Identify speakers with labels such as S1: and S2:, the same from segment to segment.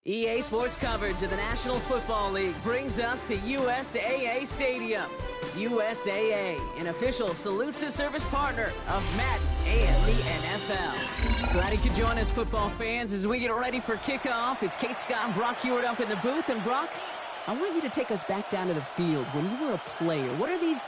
S1: EA Sports coverage of the National Football League brings us to USAA Stadium. USAA, an official salute-to-service partner of Madden and the NFL. Glad you could join us, football fans, as we get ready for kickoff. It's Kate Scott and Brock Hewitt up in the booth. And Brock, I want you to take us back down to the field. When you were a player, what are these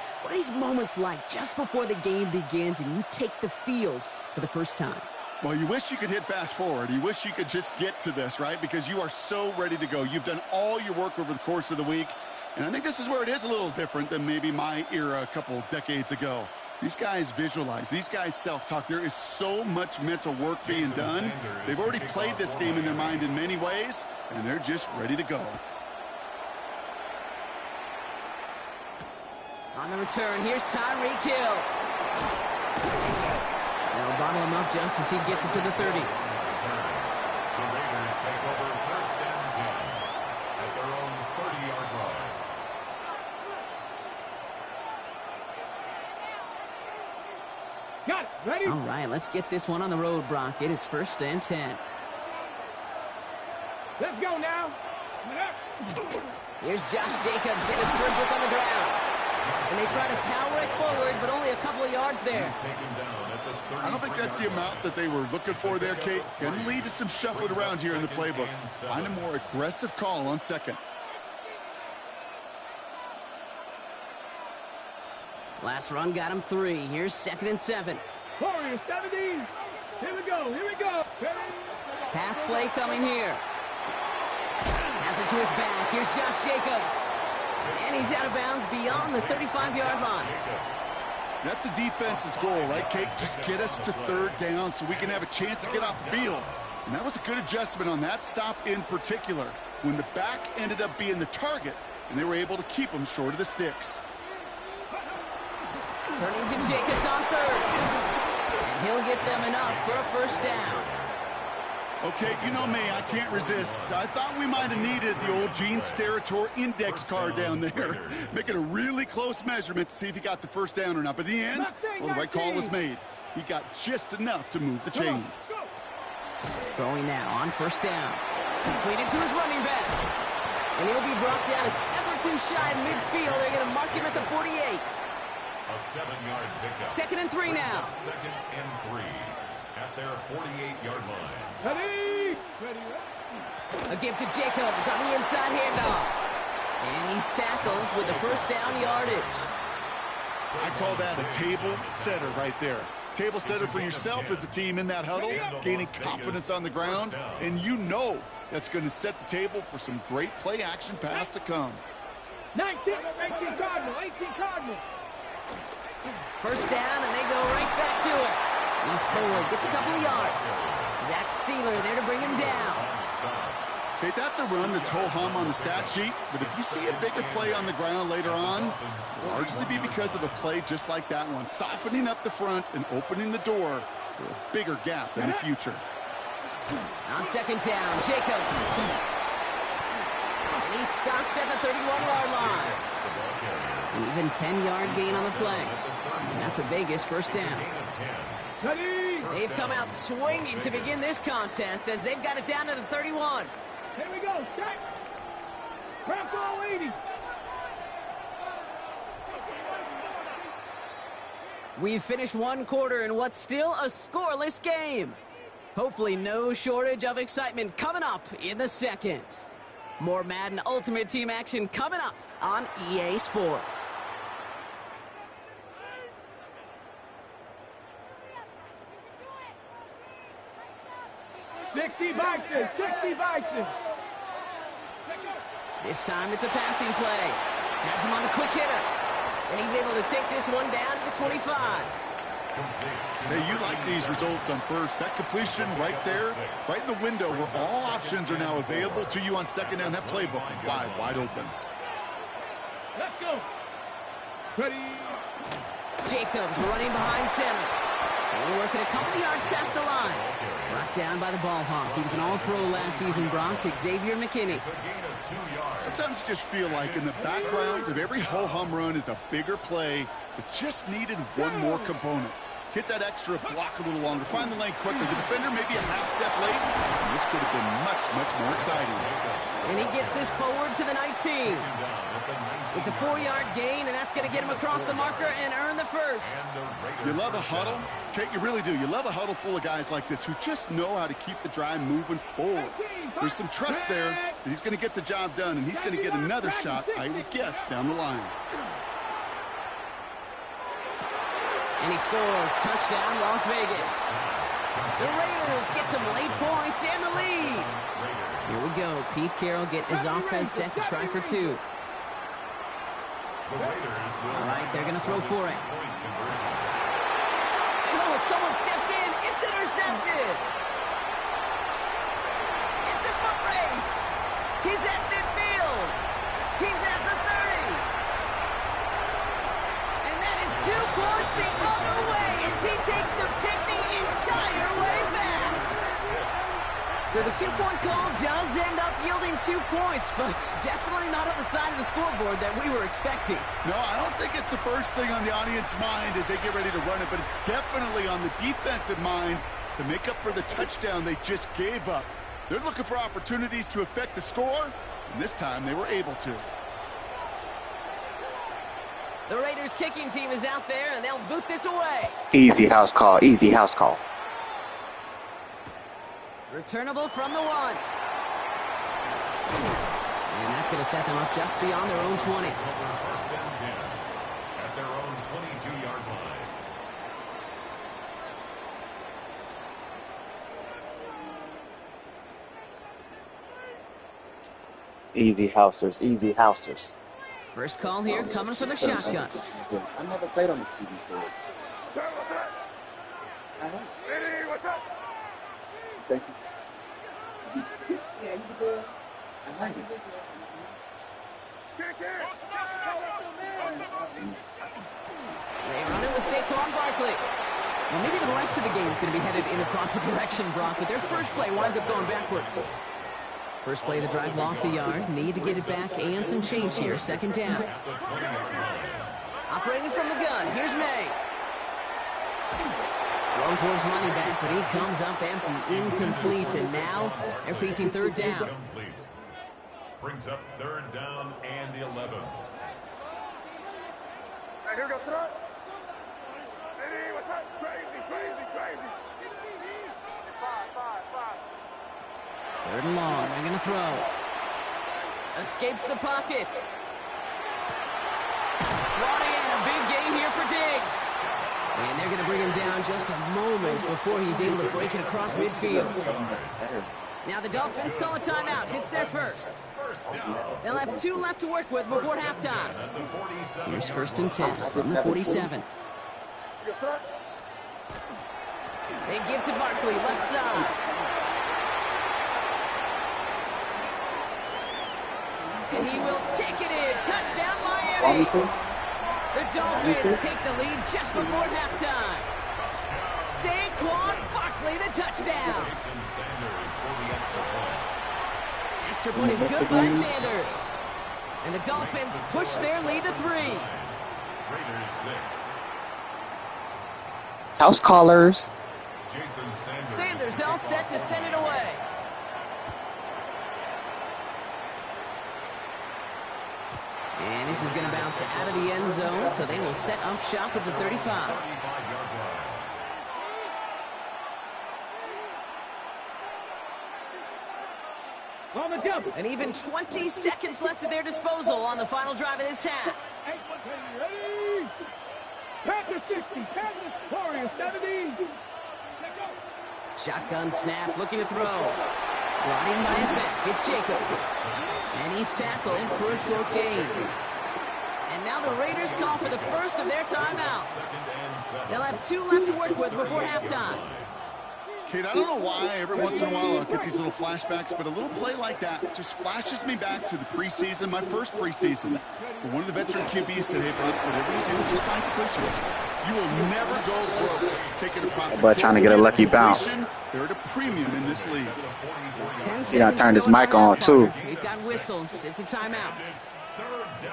S1: moments like just before the game begins and you take the field for the first time?
S2: Well, you wish you could hit fast forward. You wish you could just get to this, right? Because you are so ready to go. You've done all your work over the course of the week. And I think this is where it is a little different than maybe my era a couple decades ago. These guys visualize. These guys self-talk. There is so much mental work being done. They've already played this game in their mind in many ways, and they're just ready to go.
S1: On the return, here's Tyreek Hill. They'll bottle him up just as he gets it to the 30.
S3: The Raiders take over first and 10 at their own 30-yard line.
S4: Got it. Ready?
S1: All right, let's get this one on the road, Brock. It is first and 10.
S4: Let's go now.
S1: Here's Josh Jacobs getting his first look on the ground. And they try to power it forward, but only a couple of yards there.
S2: I don't think that's the amount that they were looking for there, Kate. Can lead to some shuffling around here in the playbook. Find a more aggressive call on second.
S1: Last run got him 3. Here's second and 7.
S4: Warriors 70. Here we go. Here we go. Ready?
S1: Pass play coming here. Has it to his back. Here's Josh Jacobs. And he's out of bounds beyond the 35-yard line.
S2: That's a defense's goal, right, Kate? Just get us to third down so we can have a chance to get off the field. And that was a good adjustment on that stop in particular, when the back ended up being the target, and they were able to keep him short of the sticks.
S1: Turning to Jacobs on third. And he'll get them enough for a first down.
S2: Okay, you know me, I can't resist. I thought we might have needed the old Gene Steratore index card down there, making a really close measurement to see if he got the first down or not. But in the end, well, the right call was made. He got just enough to move the chains.
S1: Throwing now on first down. Completed to his running back. And he'll be brought down a step or two shy of midfield. They're going to mark him at the 48.
S3: A 7-yard pickup.
S1: Second and 3 now.
S3: Second and 3 at their 48-yard line.
S4: Ready? Ready.
S1: A give to Jacobs on the inside handoff. And he's tackled with the first down yardage.
S2: I call that a table setter right there. Table setter for yourself as a team in that huddle, gaining confidence on the ground, and you know that's going to set the table for some great play action pass to come.
S4: 19 Cardinal. 18 Cardinal.
S1: First down, and they go right back to it. He's forward, gets a couple of yards. Zach Sealer there to bring him down.
S2: Okay, that's a run that's ho-hum on the stat sheet, but if you see a bigger play on the ground later on, it'll largely be because of a play just like that one, softening up the front and opening the door for a bigger gap in the future.
S1: On second down, Jacobs. And he's stopped at the 31-yard line. An even 10-yard gain on the play. And that's a Vegas first down.
S4: Ready?
S1: They've come out swinging to begin this contest as they've got it down to the 31.
S4: Here we go. Check. Press all 80.
S1: We've finished one quarter in what's still a scoreless game. Hopefully no shortage of excitement coming up in the second. More Madden Ultimate Team action coming up on EA Sports.
S4: 60 Vikings. 60 Vikings.
S1: This time it's a passing play. Has him on the quick hitter. And he's able to take this one down to the 25.
S2: Hey, you like these results on first. That completion right there, right in the window where all options are now available to you on second down. That playbook wide open.
S4: Let's go. Ready.
S1: Jacobs running behind center. And working a couple of yards past the line. Brought down by the ball hawk. He was an all-pro last season, Brock. Xavier McKinney.
S2: Sometimes you just feel like in the background of every ho-hum run is a bigger play that just needed one more component. hit that extra block a little longer, find the lane quicker. The defender maybe a half step late, and this could have been much, much more exciting.
S1: And he gets this forward to the 19. It's a 4-yard gain, and that's going to get him across the marker and earn the first.
S2: You love a huddle? Okay, you really do. You love a huddle full of guys like this who just know how to keep the drive moving forward. There's some trust there that he's going to get the job done, and he's going to get another shot, I would guess, down the line.
S1: And he scores. Touchdown, Las Vegas. The Raiders get some late points and the lead. Here we go. Pete Carroll getting his offense set to try for 2. All right, they're going to throw for it. Oh, someone stepped in. It's intercepted. It's a foot race. He's at midfield. He's at the 30. And that is 2 points the other way as he takes the pick the entire way back. So the 2-point call does end up yielding 2 points, but definitely not on the side of the scoreboard that we were expecting.
S2: No, I don't think it's the first thing on the audience mind as they get ready to run it, but it's definitely on the defensive mind to make up for the touchdown they just gave up. They're looking for opportunities to affect the score, and this time they were able to.
S1: The Raiders kicking team is out there, and they'll boot this away.
S5: Easy house call, easy house call.
S1: Returnable from the 1. And that's going to set them up just beyond their own 20.
S3: First and 10 at their own 22-yard line.
S5: Easy housers, easy housers.
S1: First call here coming from the shotgun.
S5: I never played on this TV before.
S4: What's up? Hey, what's up?
S5: Thank you. Yeah, you can do it. I like it.
S1: They run it with Saquon Barkley. Well, maybe the rest of the game is going to be headed in the proper direction, Brock, but their first play winds up going backwards. First play of the drive lost a yard. Need to get it back and some change here. Second down. Operating from the gun. Here's May. Thrown for his running back, but he comes up empty. Incomplete. And now they're facing third down.
S3: Brings up third down and 11.
S4: Hey, here goes Trot. Hey, what's up? Crazy, crazy, crazy. 5.
S1: Third and long. They're going to throw. Escapes the pocket. Brought in a big gain here for Diggs. And they're going to bring him down just a moment before he's able to break it across midfield. Now the Dolphins call a timeout. It's their first. They'll have 2 left to work with before halftime. Here's first and 10 from the 47. They give to Barkley, left side. And he will take it in. Touchdown, Miami. The Dolphins take the lead just before halftime. Saquon Barkley, the touchdown. Extra point is good by Sanders. And the Dolphins push their lead to 3.
S5: House callers.
S1: Sanders all set to send it away. And this is going to bounce out of the end zone, so they will set up shop at the 35. And even 20 seconds left at their disposal on the final drive of this half.
S4: Packers 60, Packers Warriors 70.
S1: Shotgun snap, looking to throw. Brought in by his back, it's Jacobs. And he's tackled for a short gain. And now the Raiders call for the first of their timeouts. They'll have 2 left to work with before halftime.
S2: Kate, I don't know why every once in a while I'll get these little flashbacks, but a little play like that just flashes me back to the preseason, my first preseason. One of the veteran QBs said, hey, bud, whatever you do, just find completions. You will never go broke taking a profit.
S5: But trying to get a lucky bounce.
S2: They're at a premium in this league.
S5: He done turned his mic on, too.
S1: We've got whistles. It's a timeout.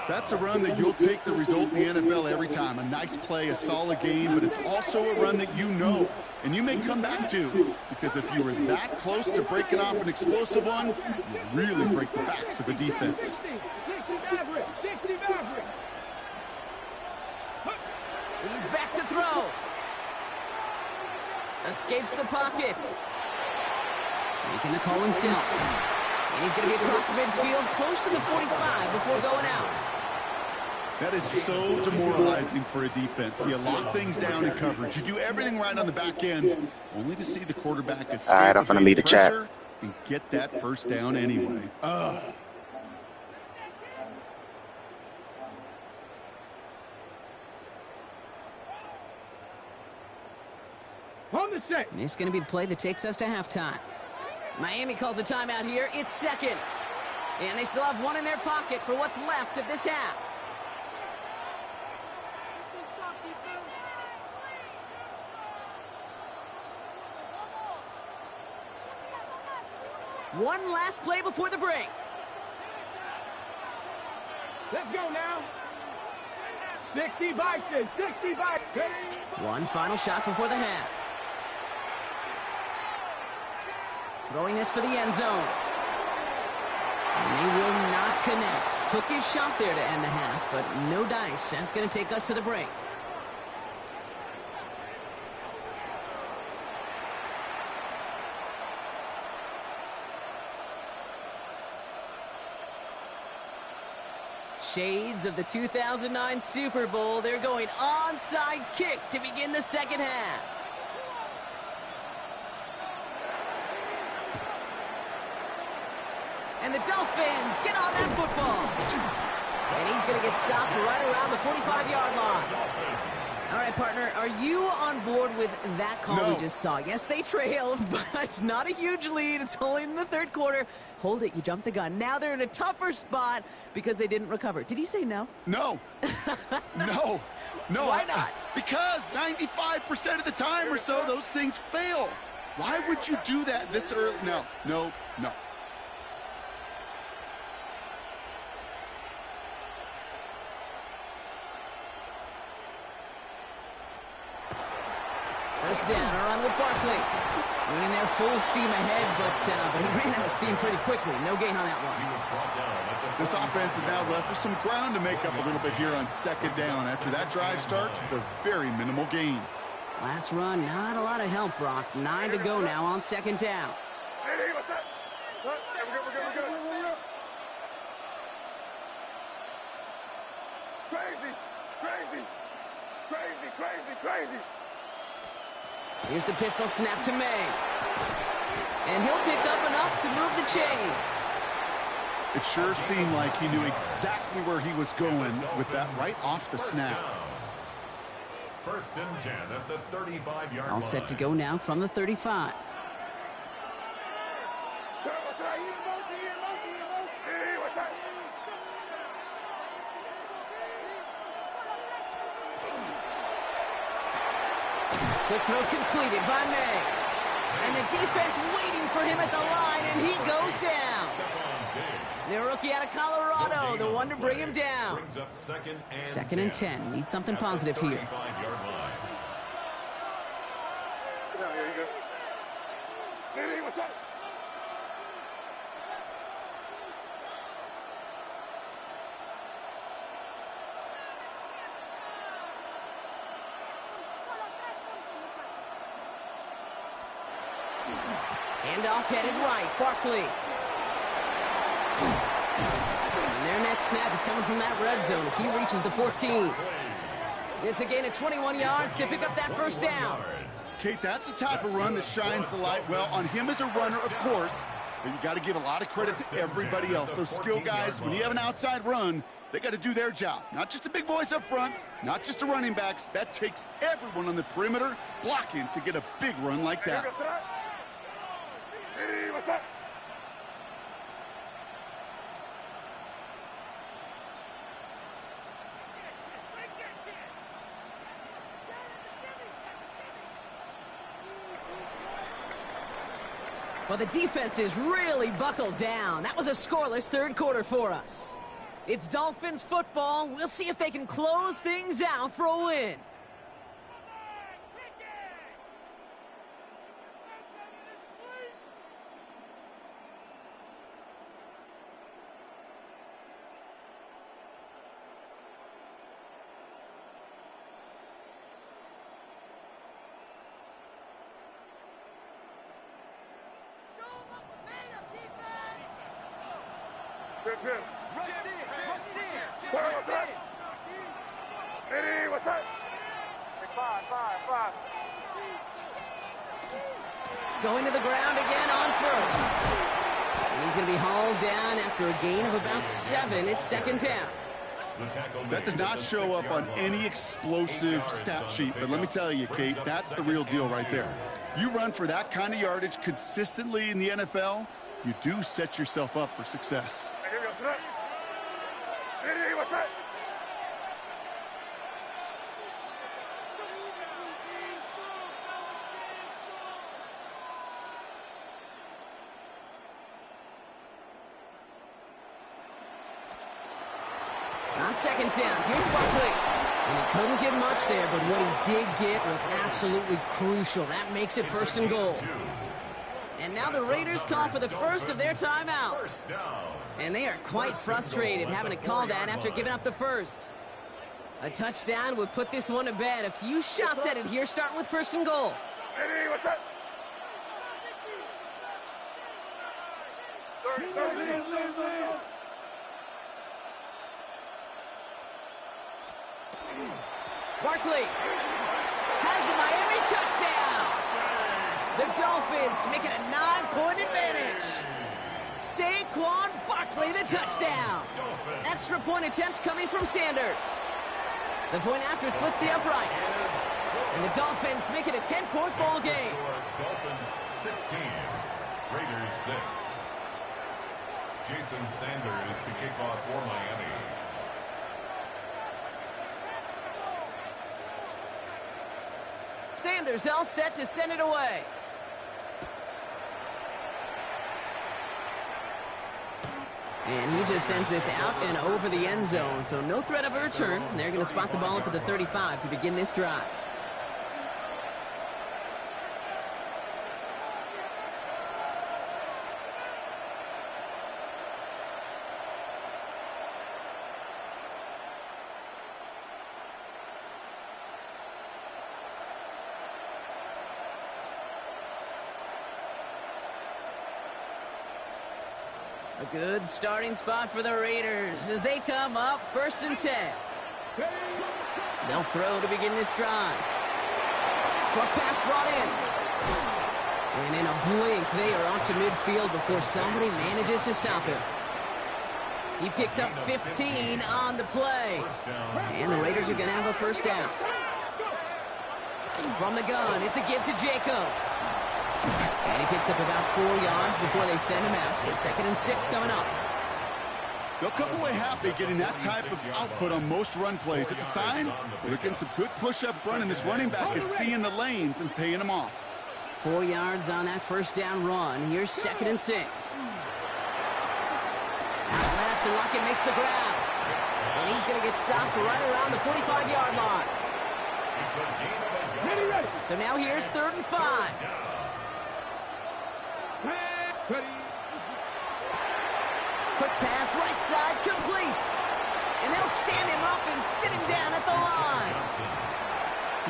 S2: That's a run that you'll take the result in the NFL every time. A nice play, a solid game, but it's also a run that you know and you may come back to, because if you were that close to breaking off an explosive one, you really break the backs of a defense.
S1: He's back to throw. Escapes the pocket. Making the call himself. And he's going to be across midfield, close to the 45 before going out.
S2: That is so demoralizing for a defense. You lock things down in coverage. You do everything right on the back end, only to see the quarterback escape.
S6: All right, I'm going to lead the chat.
S2: And get that first down anyway. Ugh.
S4: On the set.
S1: This is going to be the play that takes us to halftime. Miami calls a timeout here. It's second. And they still have one in their pocket for what's left of this half. One last play before the break.
S4: Let's go now. 60 Bison, 60 Bison.
S1: One final shot before the half. Throwing this for the end zone. And they will not connect. Took his shot there to end the half, but no dice. That's going to take us to the break. Shades of the 2009 Super Bowl. They're going onside kick to begin the second half. And the Dolphins get on that football. And he's going to get stopped right around the 45-yard line. All right, partner, are you on board with that call we just saw? Yes, they trailed, but it's not a huge lead. It's only in the third quarter. Hold it, you jumped the gun. Now they're in a tougher spot because they didn't recover. Did you say no?
S2: No. No. No.
S1: Why not?
S2: Because 95% of the time or so, those things fail. Why would you do that this early? No, no, no.
S1: First down, a run with Barkley. Winning there full steam ahead, but he ran out of steam pretty quickly. No gain on that one.
S2: This offense is now left with some ground to make up a little bit here on second down. After that drive starts with a very minimal gain.
S1: Last run, not a lot of help, Brock. 9 to go now on second down.
S4: Hey, what's up? We're good. Crazy.
S1: Here's the pistol snap to May. And he'll pick up enough to move the chains.
S2: It sure seemed like he knew exactly where he was going with that right off the snap.
S3: First and 10 at the 35-yard line.
S1: All set to go now from the 35. Quick throw completed by May. And the defense waiting for him at the line, and he goes down. The rookie out of Colorado, the one to bring him down. Second and 10. Need something positive here.
S4: What's up?
S1: Handoff headed right. Barkley. And their next snap is coming from that red zone as he reaches the 14. It's a gain of 21 yards to pick up that first down.
S2: Kate, that's the type of run that shines the light well on him as a runner, of course, but you got to give a lot of credit to everybody else. Those skill guys, when you have an outside run, they got to do their job. Not just the big boys up front, not just the running backs. That takes everyone on the perimeter blocking to get a big run like that.
S4: Hey, what's up?
S1: Well, the defense is really buckled down. That was a scoreless third quarter for us. It's Dolphins football. We'll see if they can close things out for a win.
S4: What's up? Five.
S1: Going to the ground again on first. And he's going to be hauled down after a gain of about 7. It's second down.
S2: That does not show up on any explosive stat sheet, but let me tell you, Kate, that's the real deal right there. You run for that kind of yardage consistently in the NFL, you do set yourself up for success.
S4: What's up?
S1: On second down, here's Barkley. And he couldn't get much there, but what he did get was absolutely crucial. That makes it first and goal. And now the Raiders call for the first of their timeouts. And they are quite frustrated having to call that after giving up the first. A touchdown would put this one to bed. A few shots at it here, starting with first and goal.
S4: What's up?
S1: Barkley has the Miami touchdown. The Dolphins make it a 9-point advantage. Saquon Barkley, the touchdown. Extra point attempt coming from Sanders. The point after splits the uprights. And the Dolphins make it a 10-point ball game.
S3: Dolphins 16, Raiders 6. Jason Sanders to kick off for Miami.
S1: Sanders all set to send it away. And he just sends this out and over the end zone, so no threat of a return. They're going to spot the ball up at the 35 to begin this drive. A good starting spot for the Raiders as they come up first and 10. They'll throw to begin this drive. Short pass brought in. And in a blink, they are off to midfield before somebody manages to stop him. He picks up 15 on the play. And the Raiders are going to have a first down. From the gun, it's a give to Jacobs. And he picks up about 4 yards before they send him out. So second and 6 coming up.
S2: They'll come away happy getting that type of output on most run plays. It's a sign that they're getting some good push up front, and this running back is seeing the lanes and paying them off.
S1: 4 yards on that first down run. Here's second and 6. Out left, and Lockett makes the grab. And he's going to get stopped right around the 45-yard line. So now here's third and 5. Quick pass, right side, complete. And they'll stand him up and sit him down at the line.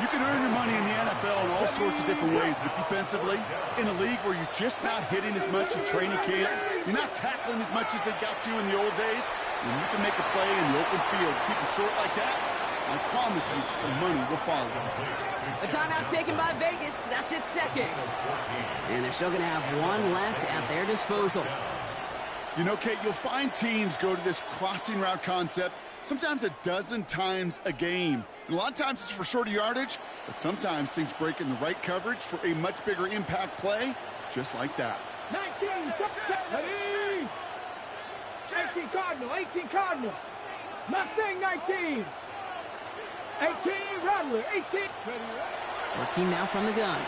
S2: You can earn your money in the NFL in all sorts of different ways, but defensively, in a league where you're just not hitting as much in training camp, you're not tackling as much as they got to in the old days, when you can make a play in the open field, keep it short like that, I promise you some money will follow.
S1: A timeout taken by Vegas. That's its second. And they're still going to have one left at their disposal.
S2: You know, Kate, you'll find teams go to this crossing route concept sometimes a dozen times a game. And a lot of times it's for shorter yardage, but sometimes things break in the right coverage for a much bigger impact play, just like that.
S4: 19, ready? 18 Cardinal, 18 Cardinal. Mustang 19. 18 Rattler, 18.
S1: Working now from the gun.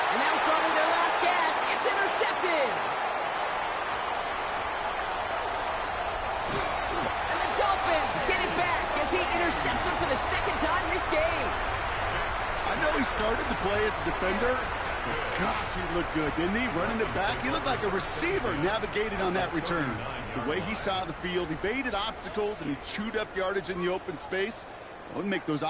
S1: And that was probably their last gasp. It's intercepted. as he intercepts him for the second time this game.
S2: I know he started to play as a defender, but gosh, he looked good, didn't he? Running it back, he looked like a receiver navigating on that return. The way he saw the field, he evaded obstacles, and he chewed up yardage in the open space. I wouldn't make those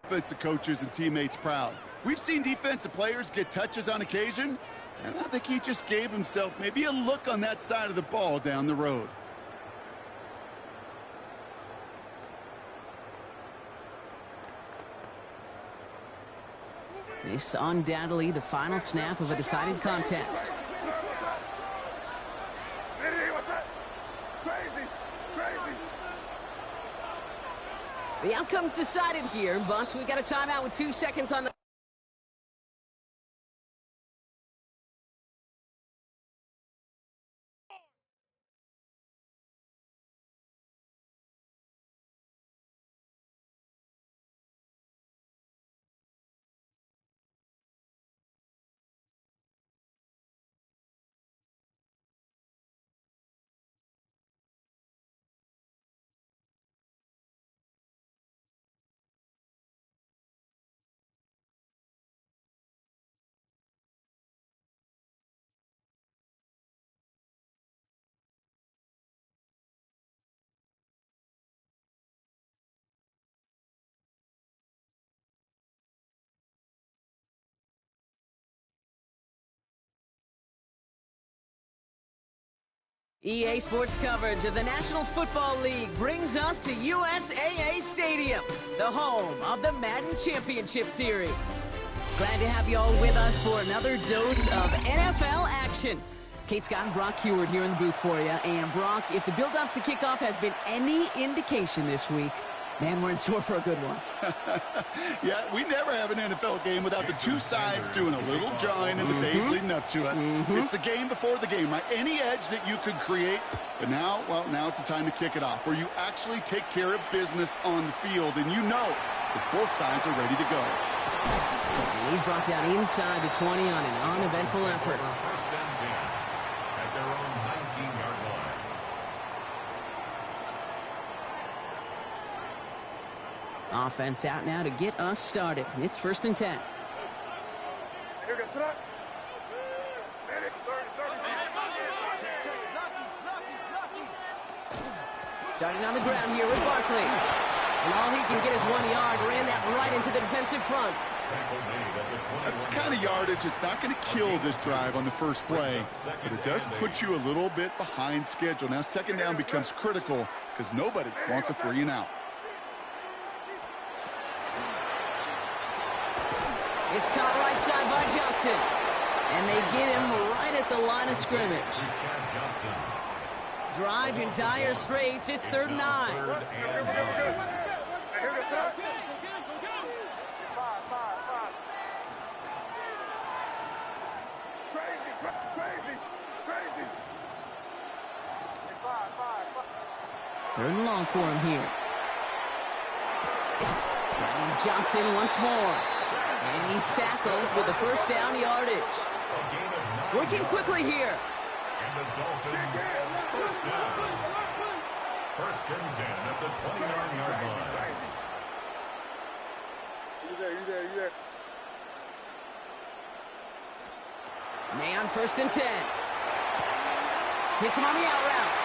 S2: offensive coaches and teammates proud. We've seen defensive players get touches on occasion, and I think he just gave himself maybe a look on that side of the ball down the road.
S1: This undoubtedly the final snap of a decided contest. The outcome's decided here, but we got a timeout with 2 seconds on the... EA Sports coverage of the National Football League brings us to USAA Stadium, the home of the Madden Championship Series. Glad to have you all with us for another dose of NFL action. Kate Scott and Brock Heward here in the booth for you. And Brock, if the build-up to kickoff has been any indication this week, man, we're in store for a good one.
S2: Yeah, we never have an NFL game without the two sides doing a little jawing in the days leading up to it. It's the game before the game, right? Any edge that you could create. But now, well, now it's the time to kick it off, where you actually take care of business on the field, and you know that both sides are ready to go.
S1: And he's brought down inside the 20 on an uneventful effort.
S3: First and 10 at their own 19-yard line.
S1: Offense out now to get us started. It's 1st and 10.
S4: Here goes Sinat.
S1: Starting on the ground here with Barkley. And all he can get is 1 yard. Ran that right into the defensive front.
S2: That's the kind of yardage that's not going to kill this drive on the first play, but it does put you a little bit behind schedule. Now second down becomes critical because nobody wants a 3 and out.
S1: It's caught right side by Johnson. And they get him right at the line of scrimmage. Drive in dire straits. It's 3rd and 9. Third and long for him here. And Johnson once more. And he's tackled with the first down yardage. Working quickly here.
S3: And the Dolphins first down. 1st and 10 at the 20-yard line.
S4: You there.
S1: May on 1st and 10. Hits him on the out route.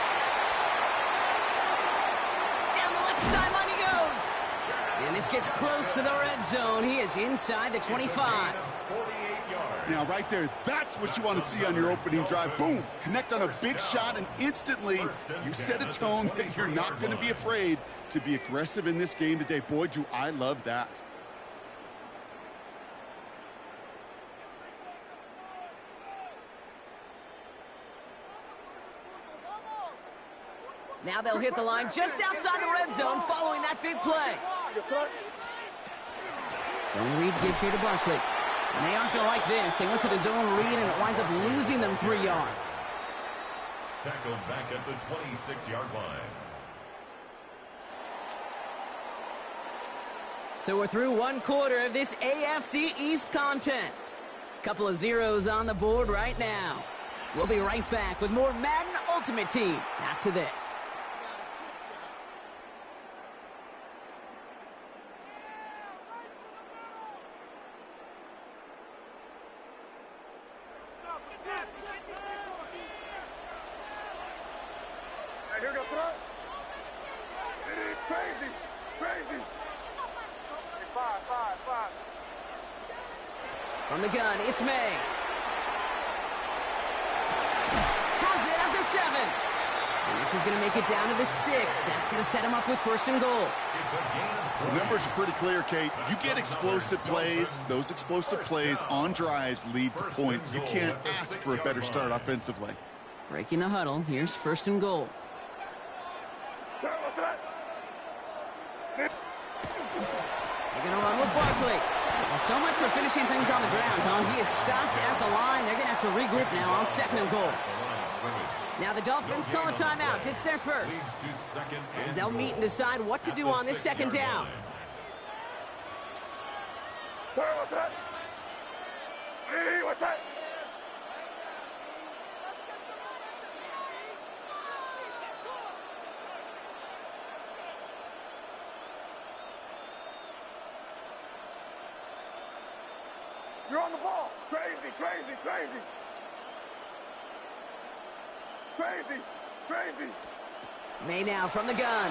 S1: Down the left sideline he goes. And This gets close to the red zone. He is inside the 25.
S3: 48 yards.
S2: Now, right there, that's what you want to see on your opening drive. Boom! Connect on a big shot, and instantly you set a tone that you're not going to be afraid to be aggressive in this game today. Boy, do I love that.
S1: Now they'll hit the line just outside the red zone following that big play. Zone read give here to Barkley. And they aren't going to like this. They went to the zone read, and it winds up losing them 3 yards.
S3: Tackled back at the 26-yard line.
S1: So we're through 1 quarter of this AFC East contest. Couple of zeros on the board right now. We'll be right back with more Madden Ultimate Team after this.
S4: Here goes throw. Crazy, crazy. 5.
S1: From the gun, it's May. Has it at the 7. And this is going to make it down to the 6. That's going to set him up with 1st and goal.
S3: It's a gain of 20.
S2: The numbers are pretty clear, Kate. You get explosive plays. Those explosive plays on drives lead to points. You can't ask for a better start offensively.
S1: Breaking the huddle. Here's 1st and goal. They're going to run with Barkley. Well, so much for finishing things on the ground, huh? He is stopped at the line. They're going to have to regroup now on 2nd and goal. Now the Dolphins call a timeout. It's their first. As they'll meet and decide what to do on this 2nd down.
S4: What's that? Hey, what's that? You're on the ball. Crazy, crazy, crazy. Crazy, crazy.
S1: May now from the gun.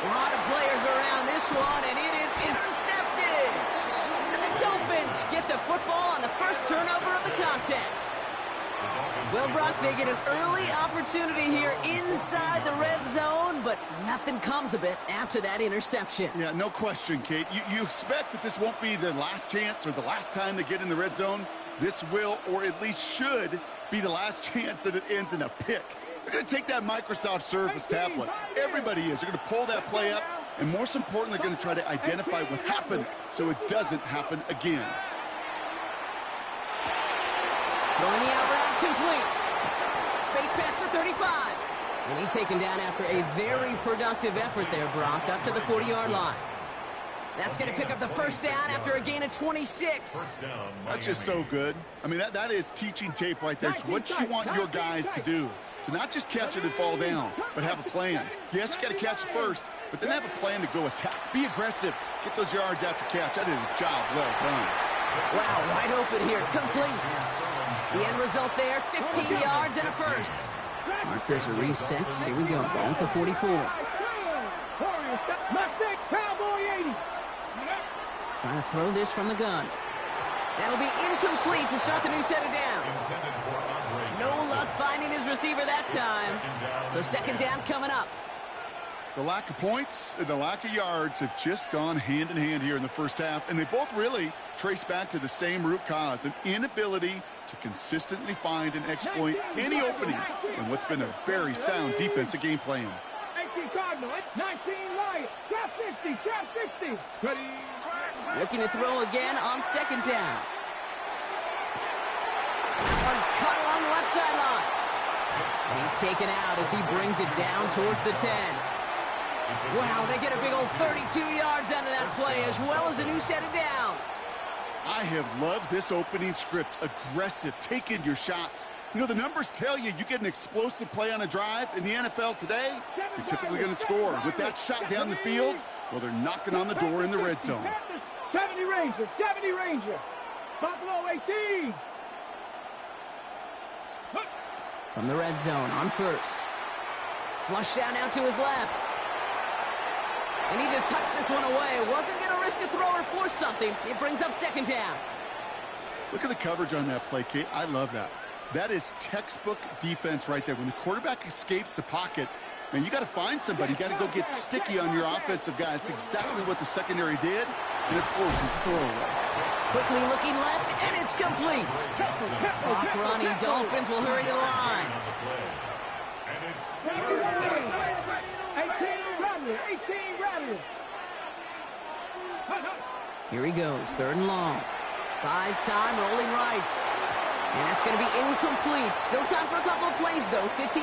S1: A lot of players around this one, and it is intercepted. And the Dolphins get the football on the first turnover of the contest. Well, Brock, they get an early opportunity here inside the red zone, but nothing comes of it after that interception.
S2: Yeah, no question, Kate. You expect that this won't be their last chance or the last time they get in the red zone. This will, or at least should, be the last chance that it ends in a pick. They're going to take that Microsoft Surface tablet. Everybody is. They're going to pull that play up, and most importantly, they're going to try to identify what happened so it doesn't happen again.
S1: Throwing the out route complete. Space past the 35. And he's taken down after a very productive effort there, Brock, up to the 40-yard line. That's going to pick up the 1st down after a gain of 26.
S2: That's just so good. I mean, that is teaching tape right there. It's what you want your guys to do. To not just catch it and fall down, but have a plan. Yes, you got to catch it first, but then have a plan to go attack. Be aggressive. Get those yards after catch. That is a job well done.
S1: Wow, wide open here. Complete. The end result there, 15 yards and a 1st. Markers are reset. Here we go. Ball at the 44. Trying to throw this from the gun. That'll be incomplete to start the new set of downs. No luck finding his receiver that time. So 2nd down coming up.
S2: The lack of points and the lack of yards have just gone hand in hand here in the first half, and they both really trace back to the same root cause, an inability to consistently find and exploit any opening in what's been a very sound defensive game plan.
S4: 18 Cardinal, 19 Lion, trap 60, ready.
S1: Looking to throw again on 2nd down. That one's caught along the left sideline. He's taken out as he brings it down towards the 10. Wow, they get a big old 32 yards out of that play, as well as a new set of downs.
S2: I have loved this opening script. Aggressive, taking your shots. You know, the numbers tell you you get an explosive play on a drive in the NFL today, you're typically going to score. With that shot down the field, well, they're knocking on the door in the red zone.
S4: 70 Ranger. Buffalo 18.
S1: From the red zone on 1st. Flushed out now to his left. And he just tucks this one away. Wasn't going to risk a throw or force something. It brings up second down.
S2: Look at the coverage on that play, Kate. I love that. That is textbook defense right there. When the quarterback escapes the pocket, man, you got to find somebody. You got to go get sticky on your offensive guy. That's exactly what the secondary did, and it forces throwaway.
S1: Quickly looking left, and it's complete. Clock running. Dolphins will hurry to the line.
S3: And it's
S4: 18 rally.
S1: Here he goes, third and long. Buys time, rolling right. And that's going to be incomplete. Still time for a couple of plays, though. 15